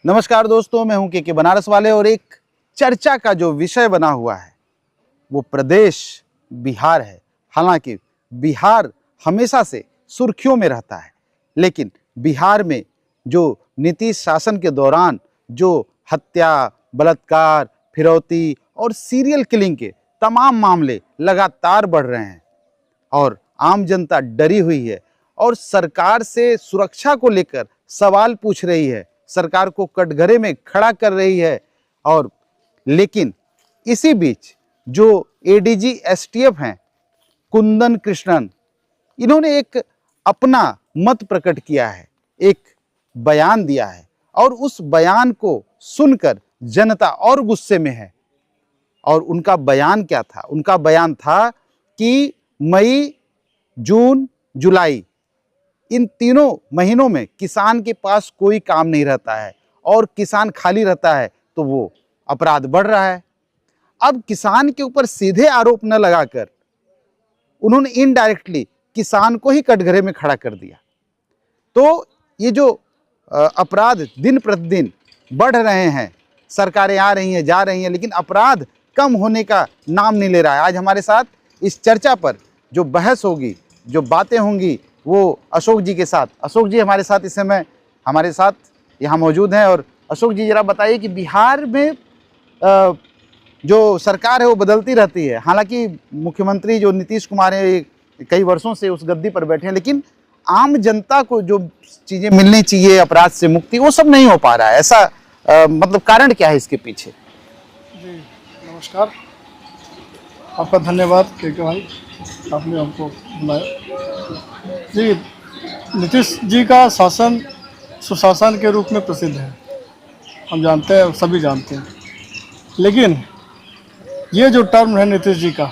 नमस्कार दोस्तों, मैं हूं के बनारस वाले और एक चर्चा का जो विषय बना हुआ है वो प्रदेश बिहार है। हालांकि बिहार हमेशा से सुर्खियों में रहता है, लेकिन बिहार में जो नीतीश शासन के दौरान जो हत्या, बलात्कार, फिरौती और सीरियल किलिंग के तमाम मामले लगातार बढ़ रहे हैं और आम जनता डरी हुई है और सरकार से सुरक्षा को लेकर सवाल पूछ रही है, सरकार को कटघरे में खड़ा कर रही है। और लेकिन इसी बीच जो एडीजी एसटीएफ हैं कुंदन कृष्णन, इन्होंने एक अपना मत प्रकट किया है, एक बयान दिया है और उस बयान को सुनकर जनता और गुस्से में है। और उनका बयान क्या था? उनका बयान था कि मई, जून, जुलाई इन तीनों महीनों में किसान के पास कोई काम नहीं रहता है और किसान खाली रहता है तो वो अपराध बढ़ रहा है। अब किसान के ऊपर सीधे आरोप न लगाकर उन्होंने इनडायरेक्टली किसान को ही कटघरे में खड़ा कर दिया। तो ये जो अपराध दिन प्रतिदिन बढ़ रहे हैं, सरकारें आ रही हैं, जा रही हैं, लेकिन अपराध कम होने का नाम नहीं ले रहा है। आज हमारे साथ इस चर्चा पर जो बहस होगी, जो बातें होंगी, वो अशोक जी के साथ। अशोक जी हमारे साथ इस समय हमारे साथ यहाँ मौजूद हैं। और अशोक जी जरा बताइए कि बिहार में जो सरकार है वो बदलती रहती है। हालांकि मुख्यमंत्री जो नीतीश कुमार है कई वर्षों से उस गद्दी पर बैठे हैं, लेकिन आम जनता को जो चीज़ें मिलनी चाहिए, अपराध से मुक्ति, वो सब नहीं हो पा रहा है। ऐसा मतलब कारण क्या है इसके पीछे? जी नमस्कार, आपका धन्यवाद के भाई, आपने हमको बुलाया। जी, नीतीश जी का शासन सुशासन के रूप में प्रसिद्ध है, हम जानते हैं, सभी जानते हैं। लेकिन ये जो टर्म है नीतीश जी का,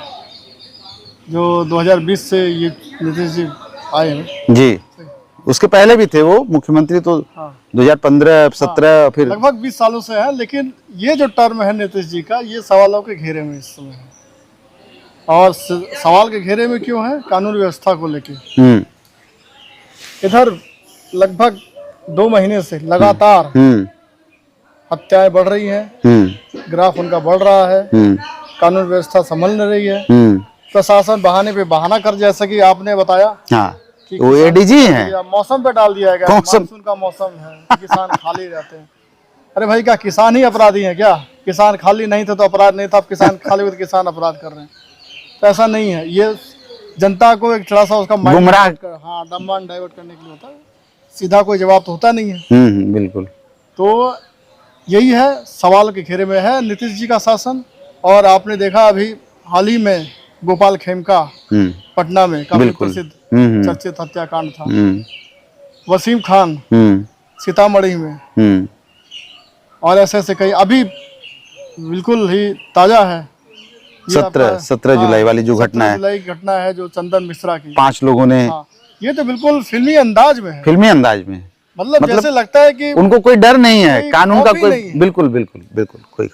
जो 2020 से ये नीतीश जी आए हैं जी, उसके पहले भी थे वो मुख्यमंत्री, तो हाँ 2015, 17 फिर लगभग 20 सालों से है। लेकिन ये जो टर्म है नीतीश जी का, ये सवालों के घेरे में इस समय है। और सवाल के घेरे में क्यों है? कानून व्यवस्था को लेके। इधर लगभग 2 महीने से लगातार हत्याएं बढ़ रही हैं, ग्राफ उनका बढ़ रहा है, कानून व्यवस्था संभल नहीं रही है, प्रशासन बहाने पे बहाना कर, जैसा कि आपने बताया। हाँ, वो एडीजी हैं। मौसम पे डाल दिया गया, मानसून का मौसम है, किसान खाली रहते हैं। अरे भाई, क्या किसान ही अपराधी हैं क्या? किसान खाली नहीं थे तो अपराध नहीं था, अब किसान खाली हुए तो किसान अपराध कर रहे हैं? तो ऐसा नहीं है। ये जनता को एक थोड़ा सा उसका गुमराह, हाँ, मन डाइवर्ट करने के लिए होता है। सीधा कोई जवाब तो होता नहीं है। बिल्कुल। तो यही है, सवाल के घेरे में है नीतीश जी का शासन। और आपने देखा अभी हाल ही में गोपाल खेमका पटना में काफी प्रसिद्ध चर्चित हत्याकांड था। वसीम खान सीतामढ़ी में, और ऐसे ऐसे कई। अभी बिल्कुल ही ताजा है 17 जुलाई वाली जो घटना है, 17 जुलाई की घटना है, जो चंदन मिश्रा की 5 लोगों ने। हाँ, ये तो बिल्कुल फिल्मी अंदाज में है। फिल्मी अंदाज में, मतलब जैसे लगता है कि उनको कोई डर नहीं है, कानून का कोई बिल्कुल कोई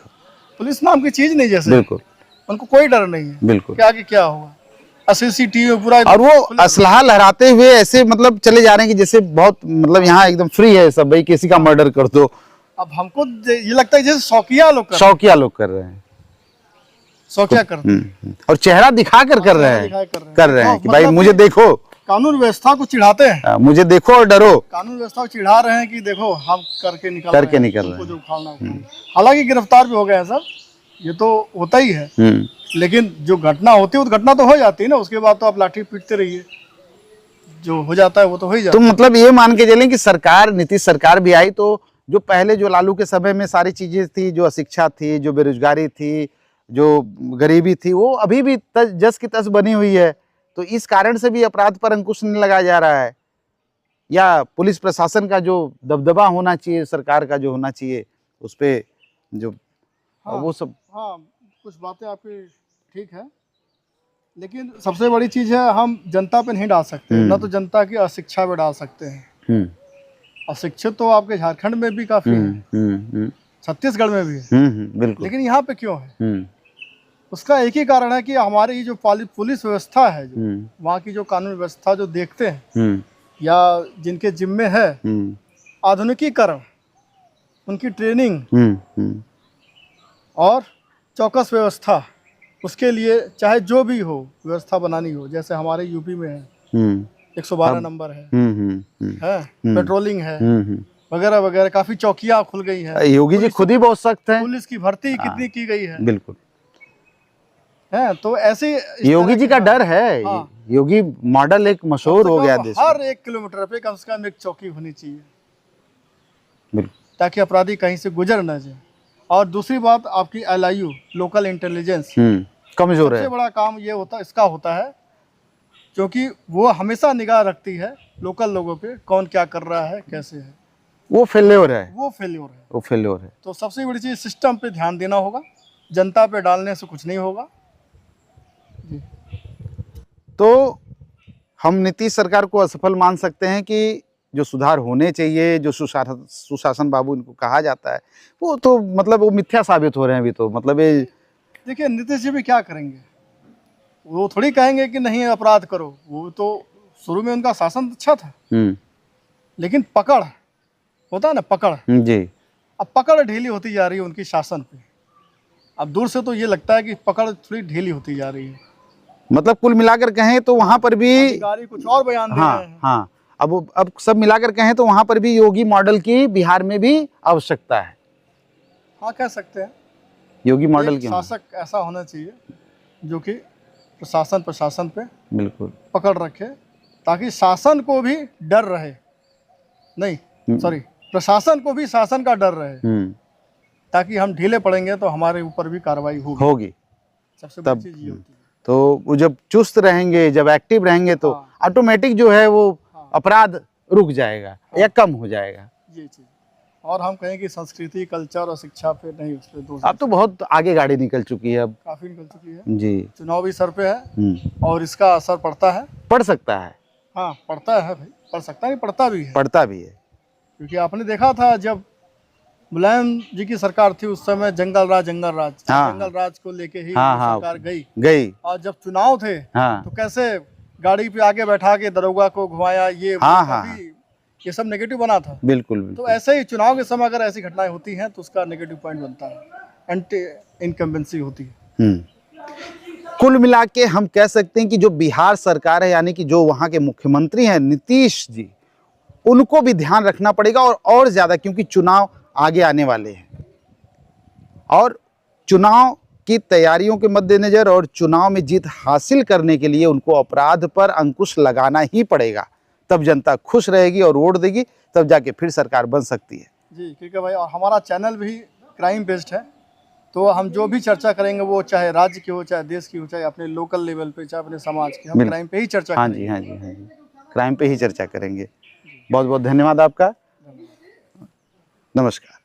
पुलिस नाम की चीज नहीं, जैसे बिल्कुल उनको कोई डर नहीं है। बिल्कुल क्या आगे क्या होगा, सीसीटीवी पूरा, और वो असलहा लहराते हुए ऐसे मतलब चले जा रहे हैं कि जैसे बहुत मतलब यहाँ एकदम फ्री है सब, भाई किसी का मर्डर कर दो। अब हमको ये लगता है जैसे शौकिया लोग कर रहे हैं, शौकिया करते हैं और चेहरा दिखाकर कर रहे हैं कि भाई मुझे देखो, कानून व्यवस्था को चिढ़ाते हैं, मुझे देखो और डरो। कानून व्यवस्था को चिढ़ा रहे हैं कि देखो हम करके निकल रहे हैं, जो उखाड़ना। हालांकि गिरफ्तार भी हो गए हैं सब, ये तो होता ही है। लेकिन जो घटना होती है वो घटना तो हो जाती है ना, उसके बाद तो आप लाठी पीटते रहिए, जो हो जाता है वो तो हो ही जाता है। तो मतलब ये मान के चलें कि सरकार, नीतीश सरकार भी आई तो जो पहले जो लालू के समय में सारी चीजें थी, जो अशिक्षा थी, जो बेरोजगारी थी, जो गरीबी थी, वो अभी भी जस की तस बनी हुई है। तो इस कारण से भी अपराध पर अंकुश नहीं लगाया जा रहा है, या पुलिस प्रशासन का जो दबदबा होना चाहिए, सरकार का जो होना चाहिए, उस पे जो वो सब। हाँ, कुछ बातें आपकी ठीक है, लेकिन सबसे बड़ी चीज है, हम जनता पे नहीं डाल सकते, ना तो जनता की अशिक्षा पे डाल सकते हैं। अशिक्षित तो आपके झारखंड में भी काफी है, छत्तीसगढ़ में भी है, बिल्कुल। लेकिन यहाँ पे क्यों है? उसका एक ही कारण है कि हमारी ये जो पुलिस व्यवस्था है, जो वहाँ की जो कानून व्यवस्था जो देखते हैं या जिनके जिम्मे है आधुनिकीकरण, उनकी ट्रेनिंग हम्म। और चौकस व्यवस्था, उसके लिए चाहे जो भी हो व्यवस्था बनानी हो, जैसे हमारे यूपी में है हम्म 112 नंबर है, है पेट्रोलिंग है वगैरह वगैरह, काफी चौकियां खुल गई हैं। योगी जी खुद ही बहुत सख्त हैं। पुलिस की भर्ती कितनी की गई है, बिल्कुल। है तो ऐसे योगी जी का डर है। हाँ। योगी मॉडल एक मशहूर हो गया देश में। हर 1 किलोमीटर पे कम से कम एक चौकी होनी चाहिए, बिल्कुल। ताकि अपराधी कहीं से गुजर न जाए। और दूसरी बात, आपकी LIU लोकल इंटेलिजेंस कमजोर है। सबसे बड़ा काम ये इसका होता है, क्योंकि वो हमेशा निगाह रखती है लोकल लोगों पे, कौन क्या कर रहा है, कैसे है। वो फेल्योर है। वो फेल्योर है। तो सबसे बड़ी चीज सिस्टम पे ध्यान देना होगा, जनता पे डालने से कुछ नहीं होगा जी। तो हम नीतीश सरकार को असफल मान सकते हैं कि जो सुधार होने चाहिए, जो सुशासन बाबू इनको कहा जाता है, वो तो मतलब वो मिथ्या साबित हो रहे हैं अभी। तो मतलब ये देखिए, नीतीश जी भी क्या करेंगे, वो थोड़ी कहेंगे कि नहीं अपराध करो। वो तो शुरू में उनका शासन अच्छा था, लेकिन पकड़ होता है ना, पकड़ जी, अब पकड़ ढीली होती जा रही है उनकी शासन पे। अब दूर से तो ये लगता है कि पकड़ थोड़ी ढीली होती जा रही है। मतलब कुल मिलाकर कहें तो वहां पर भी अधिकारी कुछ और बयान दे रहे हैं। हाँ, अब सब मिलाकर कहें तो वहां पर भी योगी मॉडल की बिहार में भी आवश्यकता है। हाँ, कह सकते हैं योगी मॉडल एक की शासक ऐसा होना चाहिए जो कि प्रशासन पे बिल्कुल पकड़ रखे, ताकि शासन को भी डर रहे, नहीं सॉरी, प्रशासन को भी शासन का डर रहे, ताकि हम ढीले पड़ेंगे तो हमारे ऊपर भी कार्रवाई होगी। सबसे बड़ी चीज ये होती है। तो वो जब चुस्त रहेंगे, जब एक्टिव रहेंगे, तो ऑटोमेटिक जो है वो अपराध रुक जाएगा या कम हो जाएगा। ये चीज। और हम कहें कि संस्कृति, कल्चर और शिक्षा पे नहीं, उस पे दो। अब तो बहुत आगे गाड़ी निकल चुकी है, अब काफी निकल चुकी है जी। चुनाव भी सर पे है और इसका असर पड़ता है, पड़ सकता है। हाँ, पड़ता है भाई, पड़ सकता है, पड़ता भी है, क्योंकि आपने देखा था जब मुलायम जी की सरकार थी, उस समय जंगल राज को लेके ही सरकार गई। और जब चुनाव थे तो कैसे गाड़ी पे आगे बैठा के दरोगा को घुमाया, ये सब नेगेटिव बना था। बिल्कुल। तो ऐसे ही चुनाव के समय अगर ऐसी घटनाएं होती हैं तो उसका नेगेटिव पॉइंट बनता है, एंटी इनकम्बेंसी होती है। कुल मिला के हम कह सकते हैं कि जो बिहार सरकार है, यानी कि जो वहाँ के मुख्यमंत्री हैं नीतीश जी, उनको भी ध्यान रखना पड़ेगा और ज़्यादा, क्योंकि चुनाव आगे आने वाले हैं और चुनाव की तैयारियों के मद्देनज़र और चुनाव में जीत हासिल करने के लिए उनको अपराध पर अंकुश लगाना ही पड़ेगा। तब जनता खुश रहेगी और वोट देगी, तब जाके फिर सरकार बन सकती है जी। ठीक है भाई, और हमारा चैनल भी क्राइम बेस्ड है, तो हम जो भी चर्चा करेंगे वो चाहे राज्य की हो, चाहे देश की हो, चाहे अपने लोकल लेवल पे, चाहे अपने समाज की, हम क्राइम पे ही चर्चा करेंगे। हाँ जी, क्राइम पे ही चर्चा करेंगे। बहुत बहुत धन्यवाद आपका। नमस्कार।